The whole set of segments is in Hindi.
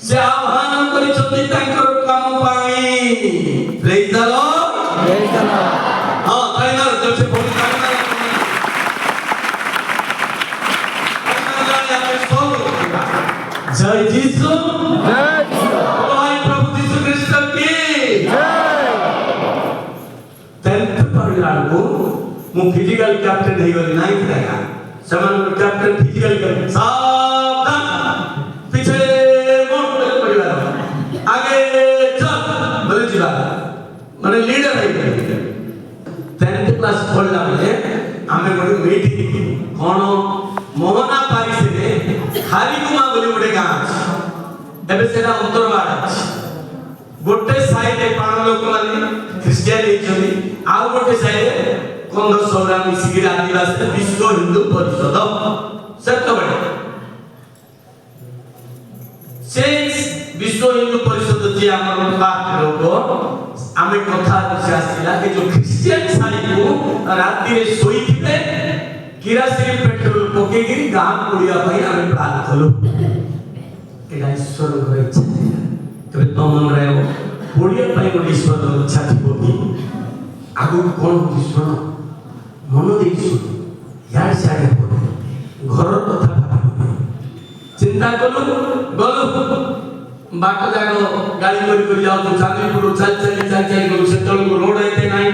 से आह्वान करिसथि तांकर काम पाई प्रेज द लॉर्ड हां ताइनार जसे फोन करना जय यीशु भाई प्रभु यीशु ख्रीष्ट की जय 10th पढ़ला को मु फिजिकल कैप्टन हे गली नहीं था समान कैप्टन फिजिकल सावधान पीछे आगे चल बोले जीवा माने लीडर है 10th क्लास पढ़ला बेले हमें गोटे मीटिंग कोन मोहना पारिस रे खारीकुमा बोली गोटे गां एबे सेटा उत्तरवाड़ गोटे साइड पाण लोक माने क्रिश्चियन हेचोनी आ गोटे साइड कंद सौरा मिसिगिर आदिवासी विश्व हिंदू परिषद सत्य बड़े से विश्व हिंदू परिषद जी हमर बात लोग आमे कथा से आसिला कि जो क्रिश्चियन साई को राती रे सोई थिबे किरासिन पेट्रोल पके गिरी गाम पुड़िया भाई आमे प्लान कलो एला ईश्वर को इच्छा तबे तो मन रे पुड़िया भाई को ईश्वर को इच्छा थिबो कि आगु कोन ईश्वर मन देइछु यार साडे घर कथा भाबो चिंता कलु गलु बाट जागो गाड़ी करी जाओ तो चांदीपुर चल गलु सेतल को रोड आइते नाही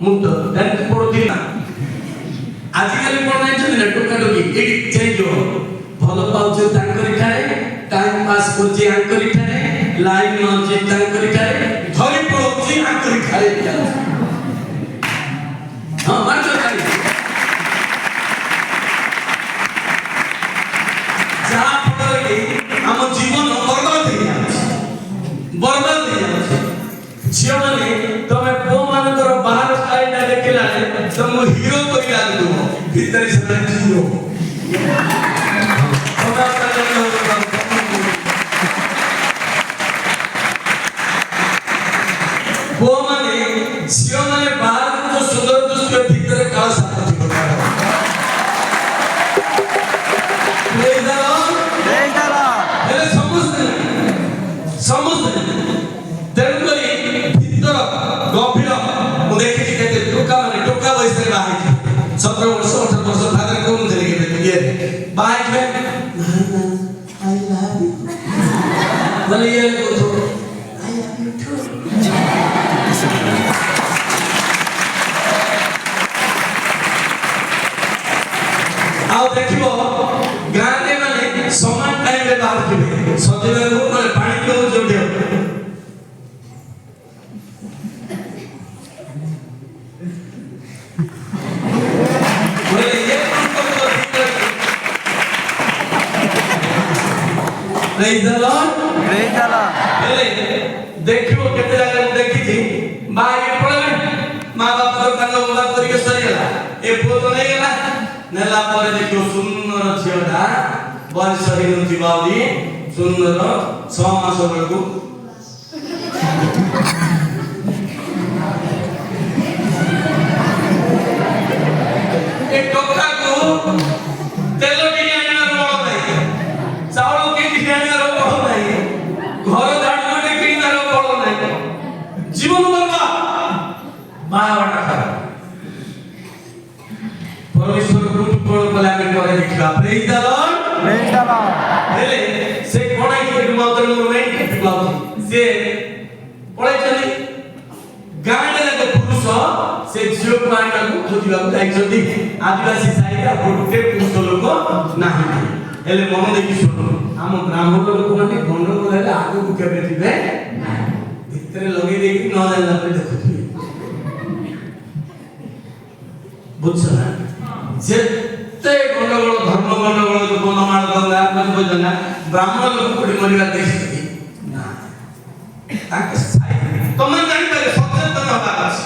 मुक्त बैंक पड़ती ना आजिकल कोन नाही छन टोका टोकी एडी चेंज हो भलो पाउछ तांकरी ठारे टाइम पास करछि आंकरी ठारे लाइन न जे तांकरी ठारे धरी पड़छि आंकरी ठारे हां मारछो खाली जा पड़े हम जीवन बर्बाद हो जाए झियो माने तमे पो मानकर बाहर साइड देखला तुम हीरो कोई लाग दो भीतर से जीरो पो माने झियो माने बाहर जो सुंदर दृश्य भीतर काला साथ होता है समझते तेणुकरी भीतर गभीर मुझे देखी केते टोका वयस रे बाहे 17 वर्ष 18 वर्ष फादर कोन देले के ये बाहे में आई लव यू बोले ये को तो आई लव यू टू आओ देखिबो गाने माने समान टाइम रे बाहर थिबे सजेबे को माने पानी को जोड़े प्रेज द लॉर्ड पहले देखियो केते जगह देखि थी बाई पड़े मां बाप तो कन्नो मुदा करी के सरी गेला ए पुओ तो नहीं गेला नेला परे देखियो सुंदर झियोटा वर्ष हिनु दिवाली सुंदर 6 मास बेलकु ए टोका को तेल की आना रो नहीं चावल की आना रो नहीं घर झाड़ू के किना रो पड़ो नहीं जीवन बर्बाद बावटा खराब परमेश्वर गुण कोण कला में करे देखा प्रेज द लॉर्ड हेले से कोणाई के मात्र में क्लाउड से पळे चली गांडे के पुरुष से झियो मानका को खोजिबा जाई छथि आदिवासी साइडा गोटे पुरुष लोक नाही हेले मन देखि सुनो हम ब्राह्मण लोक माने गंडगोल हेले आगु को केबे थिबे भितर लगे देखि न जानला पे देखुथि बुझछ ना जेते गंडगोल धर्म गंडगोल बनमाल गंगा मार्गस बोलना ब्राह्मण लोग कोडी मरिवा देखि ना ताके साई तमन जानि पारे सचेतन हवा अछि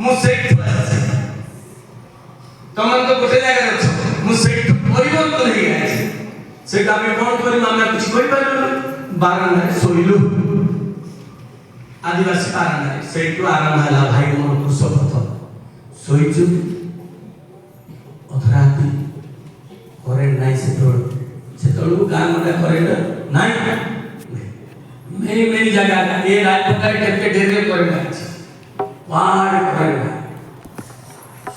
मु सेठ अछि तमन तो गोटे जगह अछि मु सेठ परिवर्तन हे अछि सेठ आमे कोन करि मामला कुछ कोइ पाइलो बारंदा सोइलु आदिवासी बारंदा सेठ आराम हला भाई मोर कुसपथ सोइचु अधराती करेंट नाही सेतळु गां मडा करेंट नाही मेरी जगह ये राजपकाई करके ढेरे करेंट अछि पार करेंट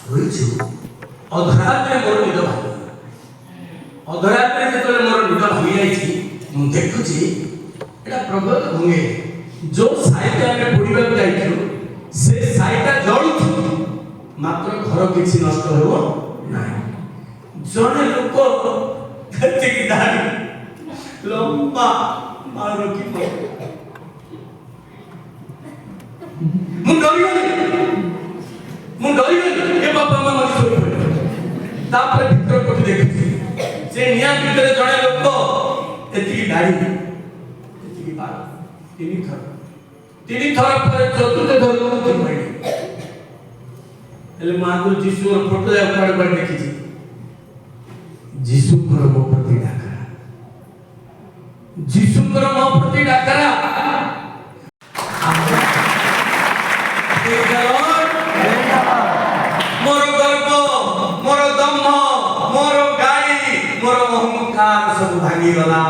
सोइचु अधराती मोर निद भाई अधराती जेतले मोर निद भाई आइछि मु देखुछि एटा प्रबल भूमि जो साइटा में बुड़ीबा जाइछु से साइटा जळुछु मात्र घर किछि नष्ट होबो नाही जने लोक कति की दाढ़ी लंबा मारो की मु डरी गली ए बापा मामा सोई पड़े तापर भीतर कोठी देखि से निया भीतर जने लोक एति दाढ़ी एति बाल तीन थर पर चतुर्थ धर्म को पड़ी एले मागु जीसु रो फोटो या पड़ देखि छी जीसु को मो प्रति डाकरा जीसु को मो प्रति डाकरा मोर गर्व मोर दम्भ मोर गाई मोर अहंकार सब भांगी गला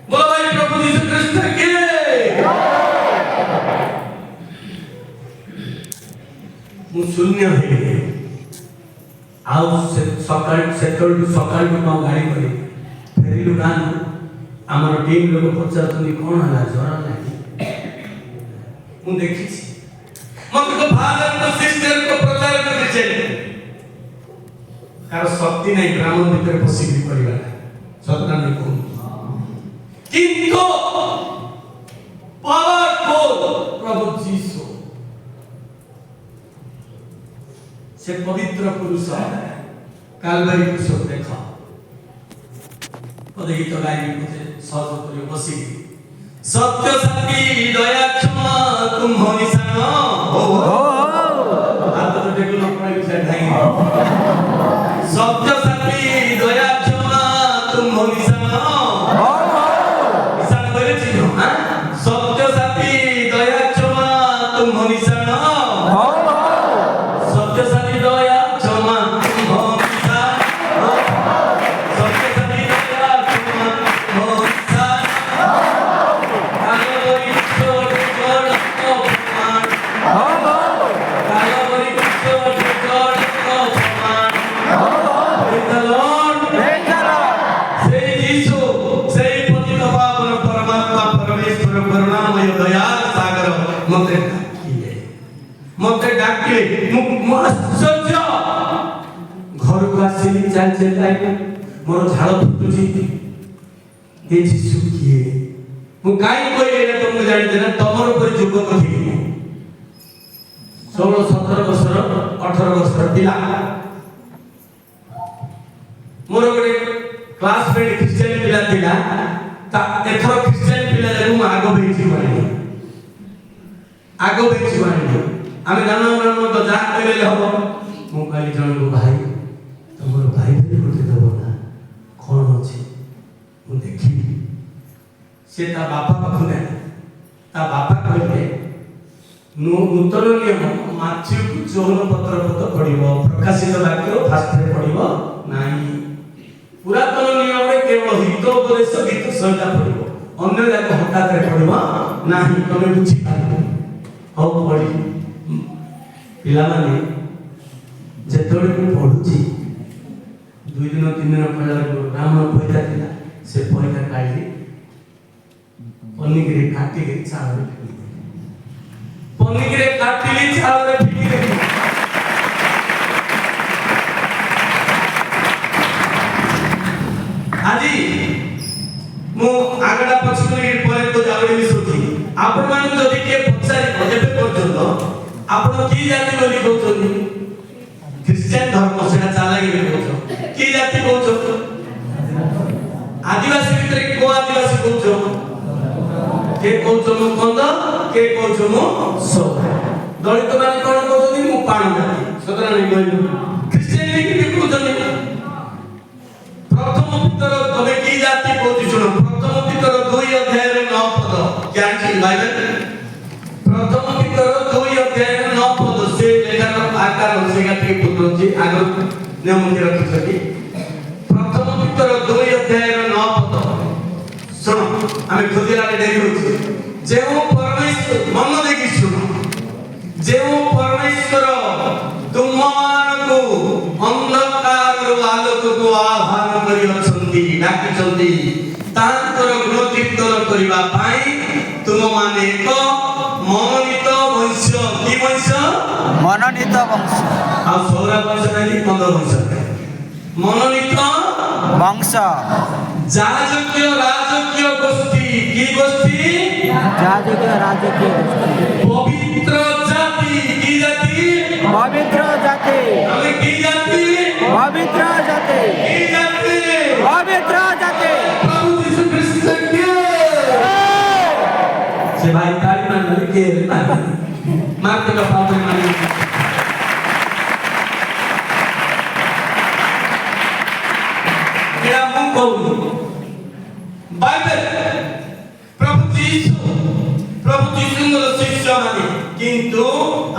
बोलो भाई प्रभु यीशु कृष्ण के मु शून्य हे आउ से सकाळ में गाड़ी करी फेरिलु गां हमर टीम लोग पचारतनी कोन हला जरा नाही मु देखि छी मत को फादर को सिस्टर को प्रचार कर छे कार शक्ति नहीं ब्राह्मण भीतर पसिबी परिबा सतना नहीं को किंतु पावरफुल प्रभु जीसु से पवित्र पुरुष कालवारी पुरुष देखा पदे गीत गाई मुझे सहज करियो बसी सत्य साथी दया क्षमा तुम निशान हो हाथ तो देखो न पड़े से ढाई सत्य साथी दया क्षमा तुम निशान हो निशान बोले छी हां सत्य साथी दया क्षमा तुम निशान हो सत्य साथी दया क्षमा तुम निशान हो सत्य साथी दया क्षमा तुम निशान कालवरी छोड़ छोड़ को प्रमाण कालवरी छोड़ छोड़ को प्रमाण से यीशु से पतित पावन परमात्मा परमेश्वर करुणामय दया सागर मते डाकिले मु आश्चर्य घर को आसीली चल चल लाई मोर झाड़ फुटुची ए यीशु किए मु काई कोइले तुम जानि देना तमर ऊपर जुगक थी 16 17 वर्षर 18 वर्षर पिला मोर गोटे क्लासमेट क्रिश्चियन पिला थिला ता एथर क्रिश्चियन पिला मु आगो बेची बानी आमे जानो तो जा कहले हो मु कहली जण भाई तमर भाई भी बोलते दबो ना कोन अछि मु देखी से ता बापा पाखु ने ता बापा कहले नूतन नियम माथ्यू 54 पत्र पढ़िबो प्रकाशित वाक्य फास्ट रे पढ़िबो नाही पुरातन नियम रे केवल हितोपदेश गीत संहिता पढ़िबो अन्य जाक हठात रे पढ़िबो नाही तमे बुझी पाबो हो पढ़ी पिला माने जेतोले को पढुची 2 दिन 3 दिन पहला ब्राह्मण पैदा थिला से पैदा काढली पन्नीगिरे काटी के चावल पन्नीगिरे काटिली चावल फिटी देली आजी मु आगडा पछुली परे तो जावडी मिसुथि आपण मान जदि के पछारी बजेबे पर्यंत आपण की जाति बोली कहउछनी क्रिश्चियन धर्म सेना चालागी बोलछो की जाति कहउछो କହୁଛ ମୁଁ କନ୍ଦ, କେ କହୁଛ ମୁଁ ସୋ। ଦଳିତ ମାନେ କଣ କହୁଛନ୍ତି? ମୁଁ ପାଣ ଜାତି। ସତରା ନେଇ କହିଲୁ ଖ୍ରୀଷ୍ଟିଆନ କି କହୁଛନ୍ତି ପ୍ରଥମ ପିତର ତମେ କି ଜାତି କହୁଛି ଶୁଣ। ପ୍ରଥମ ପିତର 2 ଅଧ୍ୟାୟରେ 9 ପଦ ଜାଣିଛି ବାଇବେଲ। ପ୍ରଥମ ପିତର 2 ଅଧ୍ୟାୟରେ 9 ପଦ ସେ ଲେଖାର ଆକାର ସେଟା ଟିକେ ବୁଝୁଛି ଆଗ ନିୟମଟି ରଖିଛନ୍ତି। ପ୍ରଥମ ପିତର 2 ଅଧ୍ୟାୟର 9 ପଦ ଶୁଣ। ଆମେ ଖୋଜିଲାରେ ଡେରି ହଉଛି। ଯେଉଁ ପରମେଶ୍ୱର ମନ ଦେଇକି ଶୁଣ, ଯେଉଁ ପରମେଶ୍ୱର ତୁମମାନଙ୍କୁ ଅନ୍ଧକାରରୁ ଆଲୋକକୁ ଆହ୍ୱାନ କରିଅଛନ୍ତି, ଡାକିଛନ୍ତି ତାଙ୍କର ଗୁଣ କୀର୍ତ୍ତନ କରିବା ପାଇଁ ତୁମମାନେ ଏକ ମନୋନୀତ ବଂଶ। କି ବଂଶ? ମନୋନୀତ ବଂଶ। ଆଉ ସୌରା ବଂଶ ନାହିଁ, କନ୍ଦ ବଂଶ। ମନୋନୀତ ବଂଶ, ଯାଜକୀୟ ରାଜକୀୟ ଗୋଷ୍ଠୀ। କି ଗୋଷ୍ଠୀ? ଯାଜକୀୟ ରାଜକୀୟ ଗୋଷ୍ଠୀ। ପବିତ୍ର ଜାତି। কি জাতি? পবিত্র জাতি। আমি কি জাতি? পবিত্র জাতি। কি জাতি? পবিত্র জাতি। প্রভু যীশু খ্রিস্ট কে সে ভাই তাই মানে কে মানে মারতে का पाप মানে এরা মুখ কবুল বাইবেল প্রভু যীশুଙ୍କର ଶିଷ୍ୟ ମାନେ। কিন্তু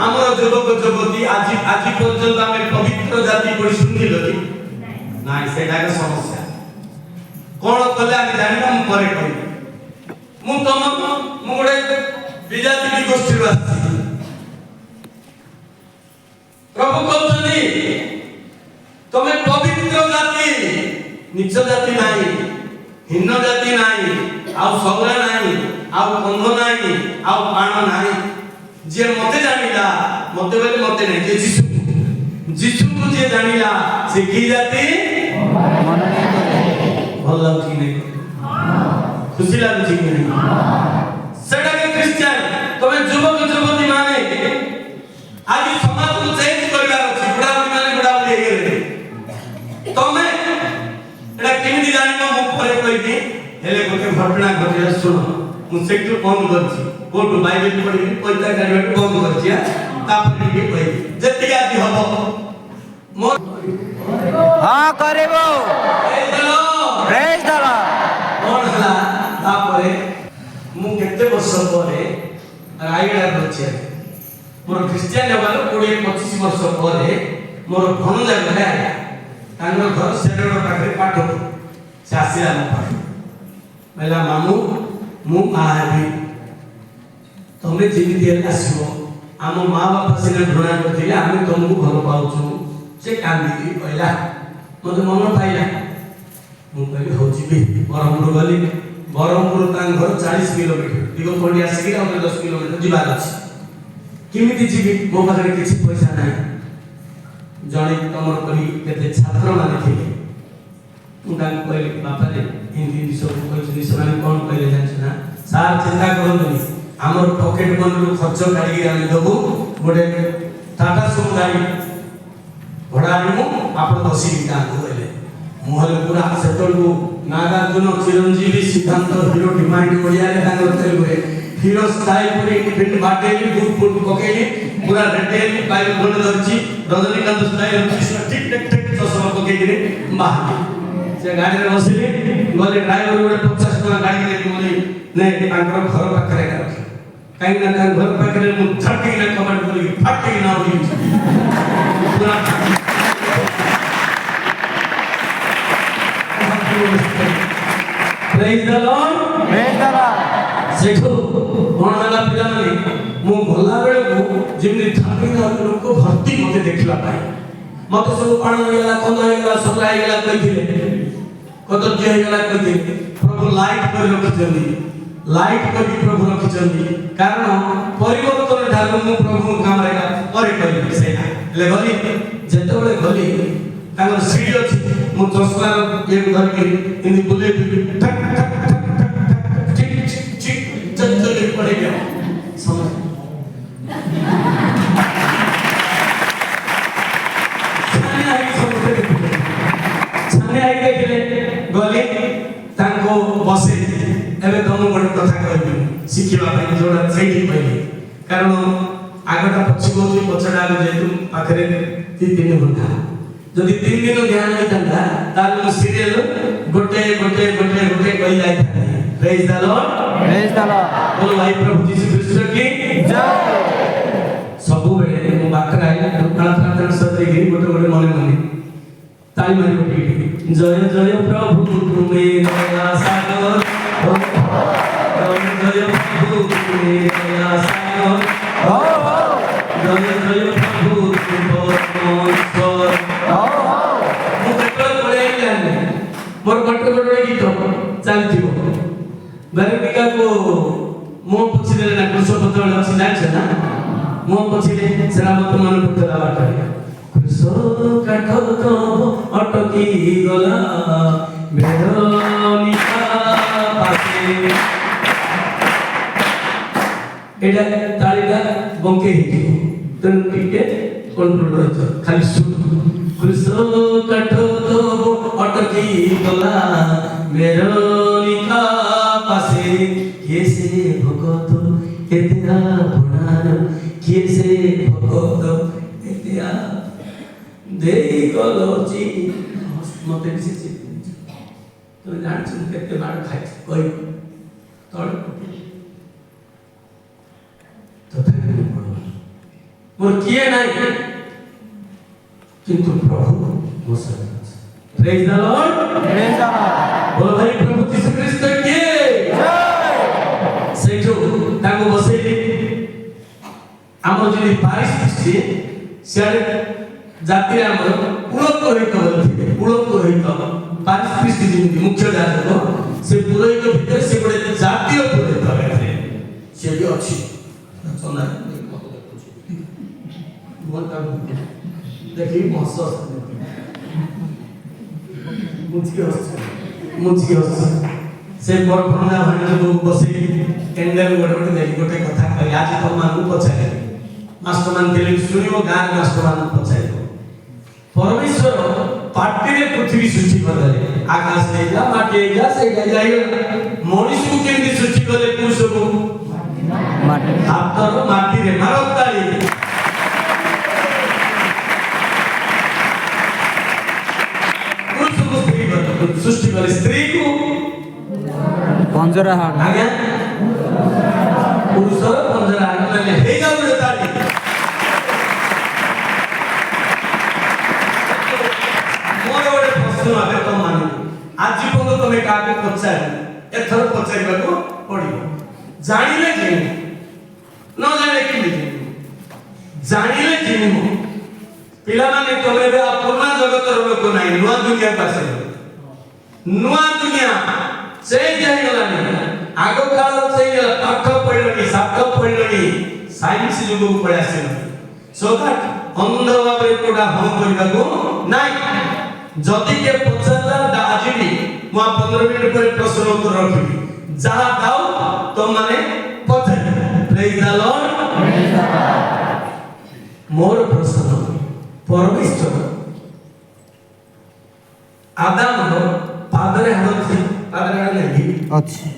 ଆମର ଯୁବକ ଯୁବତୀ ଆଜି ପର୍ଯ୍ୟନ୍ତ ଆମେ ପବିତ୍ର ଜାତି ପରି ଶୁଣିଲ କି ନାଇଁ? ସେଇଟା ଏକ ସମସ୍ୟା। କଣ କଲେ ଆମେ ଜାଣିବା? ମୁଁ ପରେ କହିବି। ମୁଁ ଗୋଟେ ବିଜାତି ଗୋଷ୍ଠୀରୁ ଆସିଛି। ପ୍ରଭୁ କହୁଛନ୍ତି ତମେ ପବିତ୍ର ଜାତି। ନିଚ ଜାତି ନାହିଁ, ହୀନ ଜାତି ନାହିଁ, ଆଉ ସୌରା ନାହିଁ, ଆଉ କନ୍ଧ ନାହିଁ, ଆଉ ପାଣ ନାହିଁ। ଯିଏ ମତେ ଜାଣିଲା, ମତେ ବୋଲେ ମତେ ନାହିଁ, ଯେ ଯୀଶୁଙ୍କୁ ଯିଏ ଜାଣିଲା ସେ କି ଜାତି? ଭଲ ଲାଗୁଛି କି ନାହିଁ? ଖୁସି ଲାଗୁଛି କି ନାହିଁ? ସେଟା କି ଖ୍ରୀଷ୍ଟିଆନ? ତମେ ଯୁବକ ଯୁବତୀ ମାନେ ଆଜି ସମାଜକୁ ଚେଞ୍ଜ କରିବାର ଅଛି। ବୁଢ଼ାବୁଢ଼ୀ ମାନେ ବୁଢ଼ାବୁଢ଼ୀ ହେଇଗଲେ ତମେ ଏଟା କେମିତି ଜାଣିବ? ମୁଁ ପରେ କହିବି। ହେଲେ ଗୋଟେ ଘଟଣା ଘଟିଲା ଶୁଣ। ମୁଁ ସେଠୁ ବନ୍ଦ କରିଛି। କୋଉଠୁ? ବାଇବେଲ ପଢିକି ପଇସା କାଢିବାକୁ ବନ୍ଦ କରିଛି। ତାପରେ ଟିକେ କହିବି ଯେତିକି ଆଜି ହବ ମୋ ହଁ କରିବ। ପ୍ରେଜ୍ ଦ ଲର୍ଡ। କଣ ହେଲା ତାପରେ? ମୁଁ କେତେ ବର୍ଷ ପରେ ରାୟଗଡ଼ାରେ ଅଛି। ମୋର ଖ୍ରୀଷ୍ଟିଆନ ହେବାର 20-25 ବର୍ଷ ପରେ ମୋର ଭଣଜା ଘରେ ଆଇଲା। ତାଙ୍କର ଘର ସେରଡ଼ ପାଖରେ ପାଠ। ସେ ଆସିଲା ମୋ ପାଖକୁ, କହିଲା ମାମୁଁ ମୁଁ ବାହା ହେବି, ତମେ ଯେମିତି ହେଲେ ଆସିବ। ଆମ ମା ବାପା ସିନା ଘୃଣା କରିଥିଲେ, ଆମେ ତମକୁ ଭଲ ପାଉଛୁ। ସେ କାନ୍ଦିକି କହିଲା, ମତେ ମନ ପାଇଲା। ମୁଁ କହିଲି ହଉ ଯିବି। ବରହମପୁର ଗଲି। ବରହମପୁର ତାଙ୍କ ଘର 40 କିଲୋମିଟର। ଦିଗପଣ୍ଡି ଆସିକି ଆଉ 10 କିଲୋମିଟର ଯିବାର ଅଛି। କେମିତି ଯିବି? ମୋ ପାଖରେ କିଛି ପଇସା ନାହିଁ। ଜଣେ ତମର ପରି କେତେ ଛାତ୍ରମାନେ ଥିଲେ। ମୁଁ ତାଙ୍କୁ କହିଲି ବାପାରେ ଏମିତି ସବୁ କହିଛନ୍ତି। ସେମାନେ କ'ଣ କହିଲେ ଜାଣିଛ ନା? ସାର୍ ଚିନ୍ତା କରନ୍ତୁନି, ଆମର ପକେଟ ମନିରୁ ଖର୍ଚ୍ଚ କାଢ଼ିକି ଆମେ ଦେବୁ। ଗୋଟେ ଟାଟା ସୁମୋ ଗାଡ଼ି ଭଡ଼ା ଆଣିବୁ, ଆପଣ ବସିକି ଯାଆନ୍ତୁ କହିଲେ। ମୁଁ ହେଲେ ପୁରା ସେତେବେଳକୁ ନାଗାର୍ଜୁନ, ଚିରଞ୍ଜୀବୀ, ସିଦ୍ଧାନ୍ତ, ହିରୋ ଡିମାଣ୍ଡ ଓଡ଼ିଆରେ ତାଙ୍କର ତେଲୁଗୁରେ ହିରୋ ଷ୍ଟାଇଲ କରି ଫିଲ୍ମ ବାଟେଇଲି, ବୁଟ ଫୁଟ ପକେଇଲି, ପୁରା ରେଡି ହେଲି, ବାଇକ୍ ଖଣ୍ଡେ ଧରିଛି, ରଜନୀକାନ୍ତ ଷ୍ଟାଇଲ ଠିକ୍ ଠାକ୍ ଚଷମା ପକେଇକିରି ବାହାରିଲି। ସେ ଗାଡ଼ିରେ ବସିଲି, ଗଲି। ଡ୍ରାଇଭର ଗୋଟେ 50 ଟଙ୍କା ଗାଡ଼ି ନେଇକି ଗଲି। ତାଙ୍କର ଘର ପାଖରେ ରଖି, କାହିଁକି ନା ତାଙ୍କ ଘର ପାଖରେ ମୁଁ ଝଟକିନା କବାଟ ଖୋଲିକି ଫାଟିକିନା ଉଡ଼ିଛି। Praise the Lord. ପ୍ରେଜ୍ ଦ ଲର୍ଡ। ସେଠୁ କ'ଣ ହେଲା ପିଲାମାନେ? ମୁଁ ଗଲା ବେଳକୁ ଯେମିତି ଥାପିନା ଲୋକ ଭର୍ତ୍ତି ମତେ ଦେଖିବା ପାଇଁ। ମତେ ସବୁ ପାଣ ହେଇଗଲା, କନ୍ଦ ହେଇଗଲା, ସଦା ହେଇଗଲା କହିଥିଲେ, କଦର୍ଯ୍ୟ ହେଇଗଲା କହିଥିଲେ। ପ୍ରଭୁ ଲାଇଟ୍ କରି ରଖିଛନ୍ତି, ଲାଇଟ୍ କରି ପ୍ରଭୁ ରଖିଛନ୍ତି। କାରଣ ପରିବର୍ତ୍ତନ ଠାରୁ ମୁଁ ପ୍ରଭୁଙ୍କ କାମରେ ପରେ କହିବି ସେଇଟା। ହେଲେ ଗଲି, ଯେତେବେଳେ ଗଲି ତାଙ୍କର ସିଡ଼ି ଅଛି। ମୁଁ ଚଷମାର ଇଏକୁ ଧରିକି ଏମିତି ବୁଲେଇବି, ଠକ୍ ଠକ୍ ଠକ୍ ଠକ୍ ଠକ୍ ଚିକ୍ ଚିକ୍ ଚିକ୍ ଚଞ୍ଚଲି ପଡ଼ିକି ସମସ୍ତେ ଛାନିଆ ହେଇକି ଦେଖିଲେ। ଗଲି ତାଙ୍କୁ ତାକୁ ବସେ ଏବେ ତମକୁ ଗୋଟେ କଥା କହିବି ଶିଖିବା ପାଇଁ ଯୋଉଟା ସେଇଠି କହିବି କାରଣ ଆଗଟା ପଛକୁ ହଉଛି ପଛଟା ଆଗ ଯେହେତୁ ପାଖରେ 3 ଘଣ୍ଟା ଯଦି 3 ଦିନ ଧ୍ୟାନ ହେଇଥାନ୍ତା ତାହେଲେ ମୁଁ ସିରିଏଲ ଗୋଟେ କହି ଯାଇଥାନ୍ତି ପ୍ରେଜ ଦ ଲର୍ଡ बोलो भाई प्रभु यीशु ख्रीष्ट की जय ସବୁବେଳେ ମୁଁ ପାଖରେ ଆଇଲା ପ୍ରାର୍ଥନା ସତେକି ଗୋଟେ ମନେ ତାଳି ମାରି ଗୋଟେ ଜୟ ଜୟ ପ୍ରଭୁ ତୁମେ ଦୟା ସାଗର ଜୟ ପ୍ରଭୁ ତୁମେ ଦୟା ସାଗର ଜୟ ଜୟ ପ୍ରଭୁ ତୁମର ମୁଁ କେତେବେଳେ ପଳେଇ ଆଇଲାନି ମୋର ଗୋଟେ ଗୀତ ଚାଲିଥିବ ବେରେଟିକା को मुंह पछी देले ना कृष्ण पत्र अछि जान्छ ना मुंह पछी दे सेरा मत मन पतला बाटा कृष्ण काठ तो अटकी गला मेरोनिका पासे एटा ताळीटा बंके हिकी तन टिके कंट्रोल रहछ खाली सुन कृष्ण काठ तो अटकी गला मेरोनिका पासे कैसे भगत एतिया पुनार कैसे भगत एतिया देई गलोची मते बिसे तो जान सुन केते मार खाइ कोई तळ तो मोर किए नाही किंतु प्रभु मोसे प्रेज द लॉर्ड बोलो भाई प्रभु यीशु ख्रीष्ट की सेठो ताको बसेली आमर जदी पारिस सृष्टि सियारे जाति आमर पुरोहित बोलथिले पुरोहित पारिस सृष्टि जेमि मुख्य जातक से पुरोहित भीतर से बडे जातीय पुरोहित रहले से भी अछि सोना बोलता देखि महसूस मुझे से बड़ भंगा भंगा लोग बसे कैंडल गोटे देखि गोटे कथा कहि आज तो मानू पछाले मास्टर मान दिले सुनिबो गान मास्टर मान पछाले परमेश्वर पार्टी रे पृथ्वी सृष्टि करले आकाश ने जा माटी जा से जाई मनुष्य को केमि सृष्टि करले पुरुष को माटी हातर माटी रे मारो ताली सृष्टि करे स्त्री को पंजरा हाड आज्ञा पुरुष पंजरा हाड ले हे जा बडे ताली मोर बडे प्रश्न आबे तो मानु आज को तमे काके पछारी एथर पछारीबा को पडिबो जानिले कि न जाने कि जानिले कि पिला माने तमे बे पूर्ण जगत लोक नाही नुआ दुनिया पासे नुआ दुनिया से जाइगलानी आगो काल से पाठ पढलनी साठ पढलनी साइंस जुग पढा से सो दैट अंध भाबरे कोडा हम करबा को नाही जदि के पछला आजिबी मो 15 मिनिट पर प्रश्न उत्तर रखबी जहा दाओ तो माने पछल प्रेज द लॉर्ड मोर प्रश्न परमेश्वर आदम पादरे हाड नहीं अछि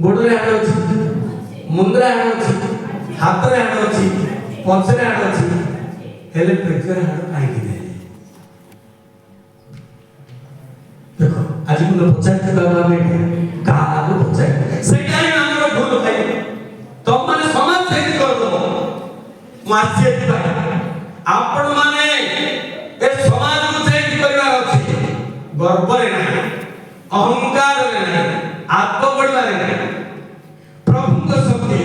गोडरे हाड अछि मुंडरे हाड अछि हाथरे हाड अछि पछरे हाड अछि हेले पृथ्वी हाड काई कि देखो आज को पचार के बाबा में का को पचार सेटा ही हमर भूल भाई तो माने समाज चेंज कर दो मासिए दिबा आपण माने ए समाज को चेंज करबा अछि गर्व रे नहीं अहंकार रे नहीं आत्म बढ़वा रे नहीं प्रभु को शक्ति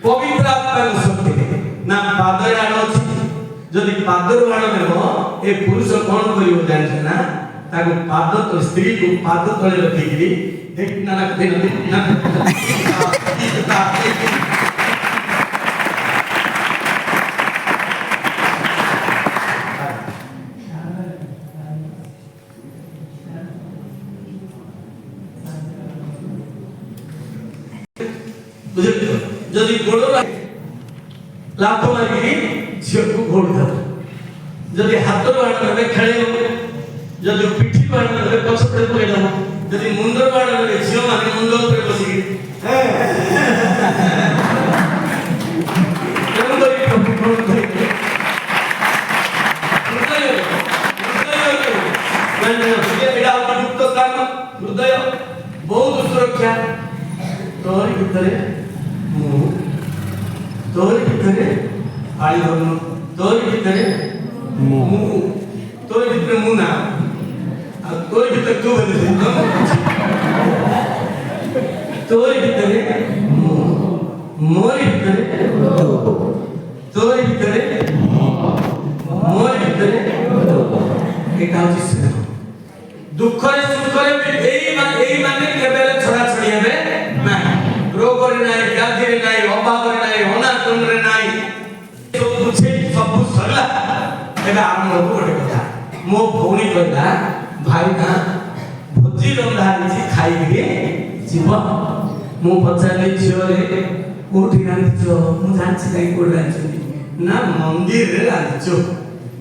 पवित्र आत्मा को शक्ति ना पादर आड़ अछि जदि पादर आड़ नेबो ए पुरुष कोन करियो जानछ ना ताको पाद तो स्त्री को पाद तळे रखिकरी देख ना दिन ना जदि गोड़ लात मारिकी झील को घोड़ जदि हाथ खेल जदि पिठी पानी पछपटे पकड़ दो यदि मुंड पाड़े झील माने मुंड ऊपर बसिकी हृदय बहुत सुरक्षा तोरी भितर तोरी भितर आड़ी धर्म तोरी भितर तोरी भितर मुना तोरी भितर तू बने तोरी भितर मोरी भितर तोरी भितर मोरी भितर एक आउची से दुख रे सुख रे एई माने केबेले छड़ा छड़ी हेबे ना रोग रे नाही व्याधि रे नाही अभाव रे नाही अनाटन रे नाही सब कुछ सब सरला एबे आरंभ गोटे कथा मो भौणी कहला भाई ना भोजी रंधा छी खाई के जीव मो पचाले झियो रे कोठी रांचो मु जानछि काई कोठी रांचो ना मंदिर रे रांचो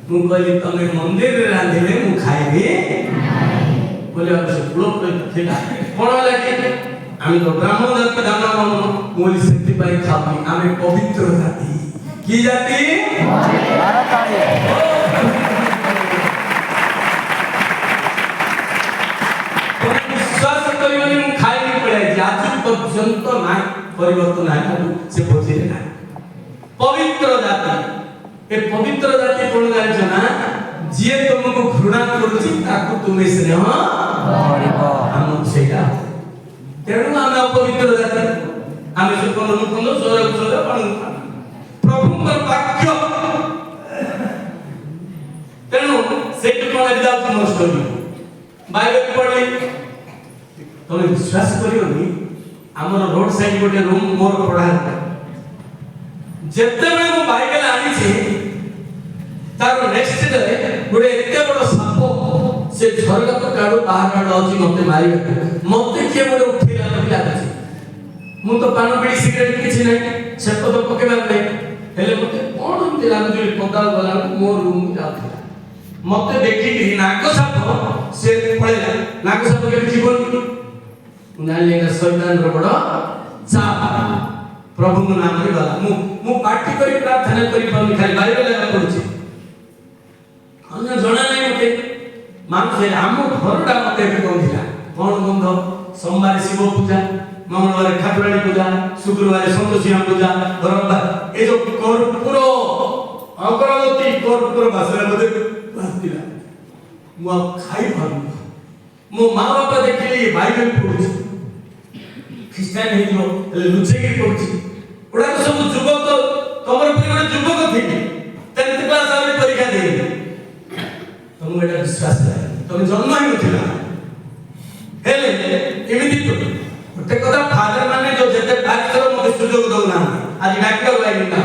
मु कहली तमे मंदिर रे रांधिले मु खाइबे बोले से ब्लॉक पे थिला कोन लागे आमी तो ब्राह्मण जाति दानव मोली शक्ति पाई खाबी आमी पवित्र जाति की जाति भारताली विश्वास करिवनी मु खाइ नि पड़े आज पर्यंत ना परिवर्तन है से बोझे ना पवित्र जाति ए पवित्र जाति कोन जानि ना जिए तुमको घृणा करूची ताकू तुमे स्नेह करिबो हम सेटा तेणु आमे अपवित्र जाति आमे सुकन मुकुंद सोर सोर पानु प्रभुଙ୍କର वाक्य तेणु सेट कोन जाउ तुम स्टोरी बाइबल पढली तमे विश्वास करियोनी हमर रोड साइड गोटे रूम मोर पढा जेते बेले मो बाइबल आनी छी तार नेक्स्ट डे गोटे एते बड़ साप से झरका तो काडू बाहर काडू अछि मते मारी मते के गोटे उठेला परि लागछि मु तो पान बीड़ी सिगरेट किछि नै छेप तो पकेबार नै हेले मते कोन एते लागछि पदा गला मो रूम जाउथि मते देखि कि नाक साप से पळेला नाक साप के जीवन नाले का शैतान रो बड़ चाप प्रभु नाम रे गला मु पाठी करी प्रार्थना करी पानी खाली बाइबल लगा पड़छि अन्य जणा नै मते मानसे हम घरटा मते कोनथिला कोन गंध सोमवार शिव पूजा मंगलवार ठाकुराणी पूजा शुक्रवार संतोषी पूजा रविवार ए जो कर्पूर अगरबत्ती कर्पूर बासरा मते बासतिला मु खाई भाबु मो मां बापा देखिले बाइबल पढुछि ख्रिस्टियन हेलो लुचेगी पढुछि ओडा सब युवक तमर पे गोटे युवक थिबी 10th क्लास आले परीक्षा दे तुम एटा विश्वास है तुम जन्म ही नथिला हेले एमिति तो गोटे कथा फादर माने जो जते पात्र मते सुयोग दउ ना आज डाक्टर लाइन ना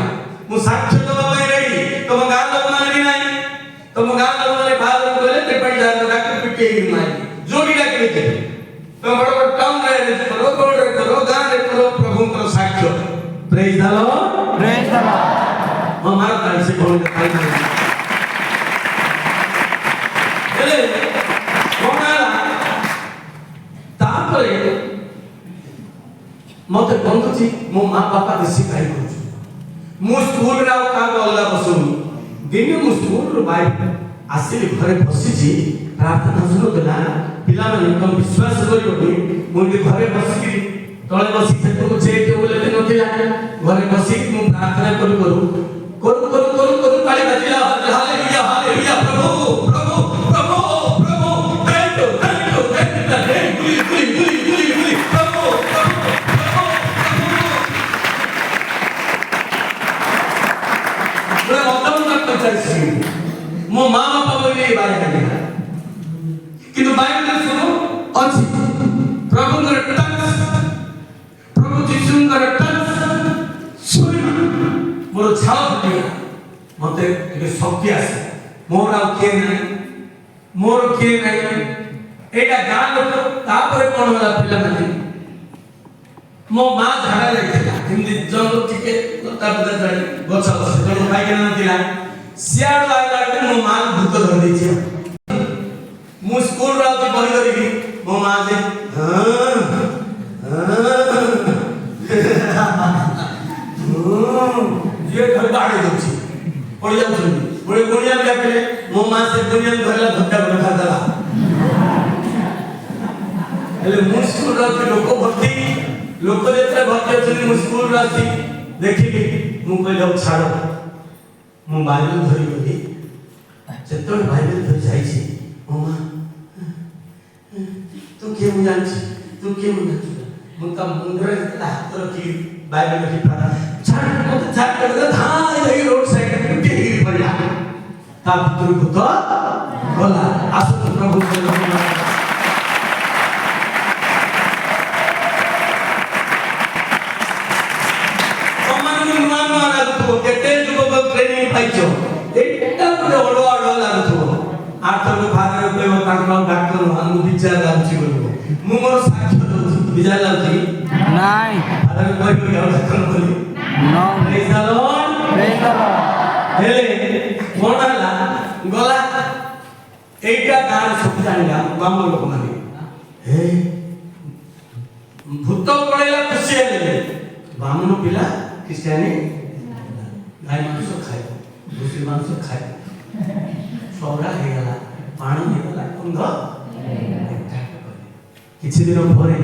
मु साक्ष्य दवा पई रेडी तुम गां लोक माने नाही तुम गां लोक माने फादर बोले ते पई जा डाक्टर पिटे ही नाही जोड़ी डाक्टर के तुम बड़ बड़ टाउन रे करो रोड रे करो गां रे करो प्रभु को साक्ष्य प्रेज द लॉर्ड हमारा काल से बोल खाई हेले कोनाला तापरे मते बंधुची मो मां बापा देसी खाई करू मु स्कूल रा का गल्ला बसुनी दिन मु स्कूल रो बाई आसिली घरे बसिची प्रार्थना सुनो देला पिला माने कम विश्वास करियो मु घरे बसिकी तळे बसी से तो चेक बोले न थिला घरे बसी मु प्रार्थना करू ताली बजिला हालेलुया हालेलुया प्रभु प्रभु प्रभु प्रभु थैंक यू गुली प्रभु मैं मदन तक पचासी मो मां बापा बोले बारे में किंतु बाइबल सुनो अछि प्रभु कर टच प्रभु यीशु कर टच सुन मोर छाप दिया मते एक शक्ति आसे मोर आ के नहीं एटा गां लोक तापर कोन वाला पिला माने मो मां झाड़ा लेथिला हिंदी जंग टिके लता बदा जाडी गछा बसे जंग पाइके न थिला सियाड आइला के मो मां भूत धर दैछि मु स्कूल राउती बही धरिकी मो माँ जे ये घर बाड़े दउची पड़ जाउछन बड़े गुणिया डाकले मो माँ से गुणिया धरला धक्का रखा दला हेले मु स्कूल राउती लोक भर्ती लोक जेतरा भर्ती अछन मु स्कूल राउती देखिली मु कहले छाड़ मु बाइबल धरि गली जेतरा बाइबल धरि जाई छी मो माँ तू के मु जानछि मुंता मुंडरे हाथ रखी बाइबल रखी पड़ा छाड़ मत छाड़ कर था ये रोड साइड पे गिर पड़ा ता पुत्र को तो बोला आसु प्रभु के समान नुआ नुआ लागतो केते जुग ट्रेनिंग पाइछो एटा पुरे ओडो ओडो लागतो आठर भागरे कहबो ताको डॉक्टर हम विचार लाउची बोलबो मु मोर साक्ष्य दउची विचार लाउची নাই अरे कोई कोई और सकल बोली नो प्रेज द लॉर्ड हेले कोन हला गला एटा गान सब जानिला बाम लोक माने हे भूत पड़ेला खुशी हेले बामनो पिला क्रिश्चियानी गाय मांस खाए दूसरी मांस खाए सबरा हे गला पानी हे गला कुंद किछि दिन परे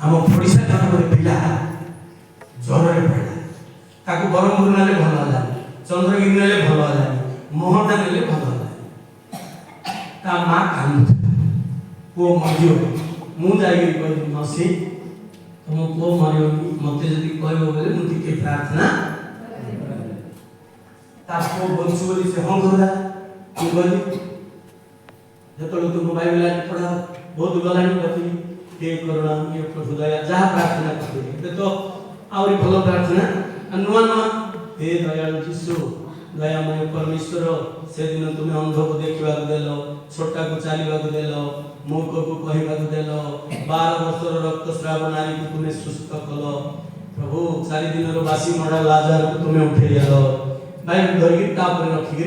हम पड़िसा घर पिला ज्वर पड़ा ताको बरमपुर नाले भल होला चंद्रगिरी नाले भल होला मोहना नाले भल होला ता मां कांदु को मरियो मु जाई कोइ मसी तुम को मरियो मते जदी कहबो बोले मु टिके प्रार्थना ताको बंसु बोली से हम धरा कि बोली जतलो तुम बाइबल पढ़ा बहुत गलानी कथि हे करुणा हे प्रभु दया जहाँ प्रार्थना करते तो आउरी भलो प्रार्थना नुआ नुआ हे दयालु यीशु दयामय परमेश्वर से दिन तुम अंध को देखा देल छोटा को चलवा देल मूर्ख को कहवा देल 12 वर्षर रक्तस्राव नारी को तुम्हें सुस्थ कल प्रभु 4 दिन बासी मड़ा लाजार को तुम्हें उठे देल भाई धरिकी तापर रखिक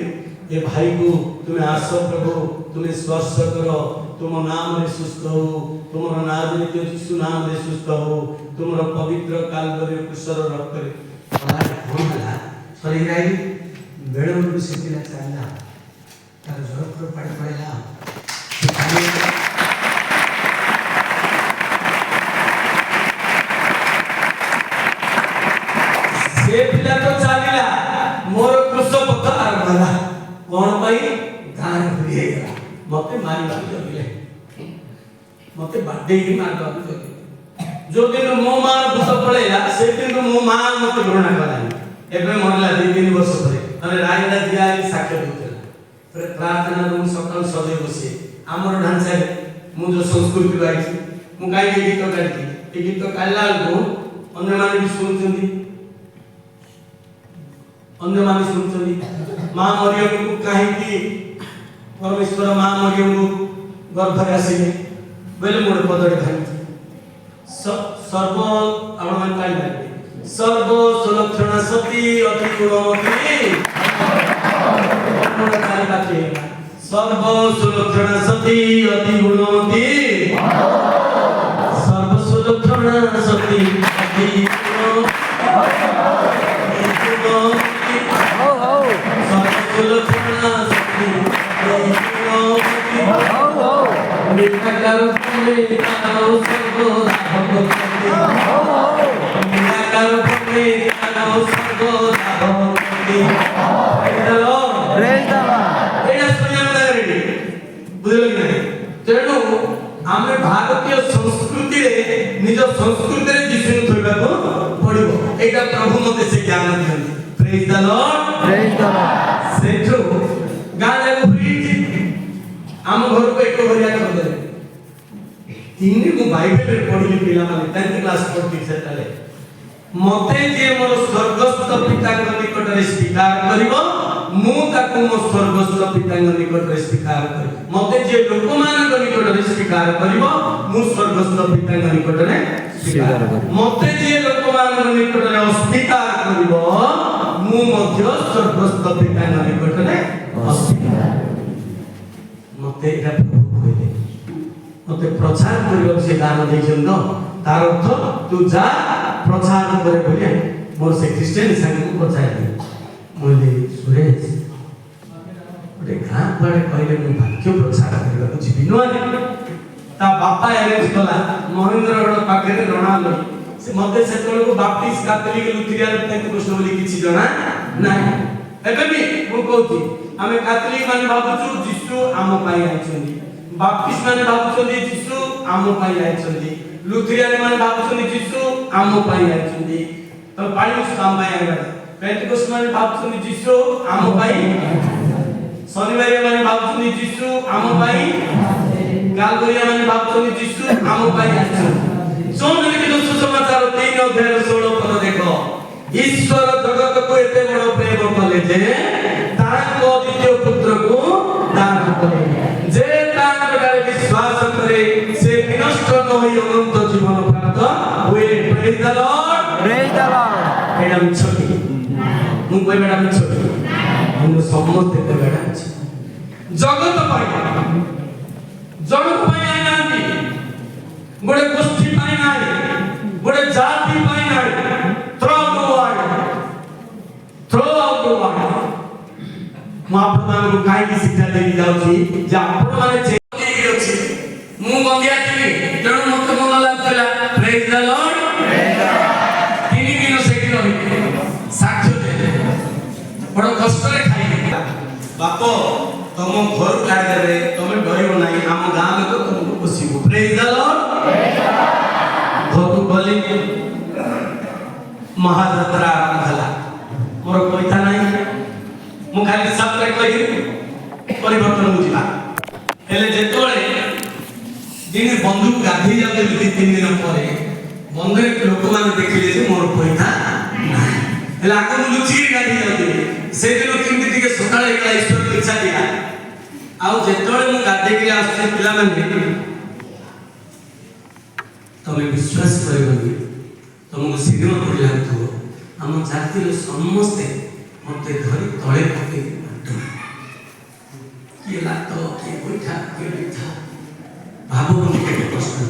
ये भाई को तुम्हें आस प्रभु तुम्हें स्पर्श करो तुम नाम रे सुस्थ हो तुम नाजरीत यीशु नाम रे सुस्थ हो तुम पवित्र कालवरी कुशर रक्त रे होला शरीर आई बेड़ को सिद्धिला चाहला तार जोर पर पड़ पड़ेला से पिला तो चालिला मोर कृष्ण पथ आरंभला कोन भाई गान भरिए गला मते मारी बाकी जगिले मते बाडे ही मार बाकी जगिले जो दिन मो मान भूत पड़ेला से दिन मो मान मते घृणा कराई एबे मरला 2-3 वर्ष परे अरे रायडा दिया साक्ष्य देउतला फिर प्रार्थना रूम सकाल सजे बसे हमर ढांचा मु जो संस्कृति गाई मु गाई गीत गाई ए गीत काला को अन्य माने भी सुनचंदी अन्य माने सुनचंदी मां मरियम को कहि कि परमेश्वर मां मरियम को गर्भ रे आसीले बेले मोर पदरे खाई सर्व आपण मन काई लागबे सर्व सुलक्षण सती अति गुणवती मोर काई बाकी सर्व सुलक्षण सती अति गुणवती सर्व सुलक्षण सती अति गुणवती हो हो सर्व सुलक्षण सती अति गुणवती हो हो निराकार फले कानो सर्व भगवती हो हो निराकार फले कानो सर्व भगवती हेलो प्रेज द लॉर्ड एटा सुनिया लागरे बुझलो कि नहीं तेणु आमे भारतीय संस्कृति रे निज संस्कृति रे जीवन थोइबा को पड़िबो एटा प्रभु मते से ज्ञान दियंती प्रेज द लॉर्ड सेठो गाले भुरीची आम घर को एक भरिया कर दे तीन को बाइबल रे पढिली पिला माने 10th क्लास पढि सेटाले मते जे मोर स्वर्गस्थ पिता को निकट रे स्वीकार करिवो मु ताकू मो स्वर्गस्थ पिता को निकट रे स्वीकार करि मते जे लोक मान को निकट रे स्वीकार करिवो मु स्वर्गस्थ पिता को निकट रे स्वीकार करि मते जे लोक मान को निकट रे अस्वीकार करिवो मु मध्य स्वर्गस्थ पिता को निकट रे अस्वीकार मते एटा प्रभु मते प्रचार करियो से दान देछन तो तार अर्थ तू जा प्रचार करे बोले मोर से क्रिश्चियन संग को प्रचार दे मोले सुरेश ओटे गां पड़े कहले मु भाग्य प्रचार करबा को जिबि न ता बापा अरेंज कला महेंद्रगढ़ पाखे रणालो से मते से को बाप्टिस्ट कैथोलिक लुथेरियन पेंटिकोस्ट बोली किछि जणा नाही एबे भी मु कहूची आमे कैथोलिक माने भाबुछु जीसु आम पाई आइछन्ती बाप्टिस्ट माने भाबुछन्ती जीसु आम पाई आइछन्ती लुथेरियन माने भाबुछन्ती जीसु आम पाई आइछन्ती तो पाइस काम पाई आइबा पेंटिकोस्ट माने भाबुछन्ती जीसु आम पाई शनिवार माने भाबुछन्ती जीसु आम पाई गालगोरिया माने भाबुछन्ती जीसु आम पाई आइछन्ती सोन लिखित सुसमाचार 3 अध्याय 16 पद देखो ईश्वर जगत को एते बड़ प्रेम कले जे ताको द्वितीय पुत्र को दान करे जे तार द्वारा विश्वास करे से विनष्ट न होई अनंत जीवन प्राप्त हुए प्रेज द लॉर्ड एडम छोटी मु कोइ बेडा छोटी हम समस्त के बेडा जगत पाई आइनांती गोटे गोष्ठी पाई नाही गोटे जाति पाई नाही महाप्रभु काई की शिक्षा देई जाउची जे आपण माने चेती अछि मु गंदिया छी जण मते मन लागतला प्रेज द लॉर्ड तीन दिन सेठी रही साक्ष्य दे बड़ कष्ट रे खाई बापो तुम घर काढ देबे तुम डरिबो नाही हम गां में तो तुमको पोसिबो प्रेज द लॉर्ड भगु बोली महायात्रा आरंभ होला मोर पैसा नाही मु खाली सब्सक्राइब करी परिवर्तन होजिबा हेले जेतोळे दिन बंधु गाधी जाते 2-3 दिन परे बंधु लोक माने देखिले जे मोर पैसा नाही हेले आको लुची गाधी जाते से दिन किंति दिके सकाळे एकला ईश्वर इच्छा दिला आउ जेतोळे मु गाधी के आसे पिला माने तमे विश्वास करबनी तुमको शीघ्र पड़ला तो हम जाति समस्त मते धरी तळे पके बाटो के लातो के बैठा के बैठा भाबो के प्रश्न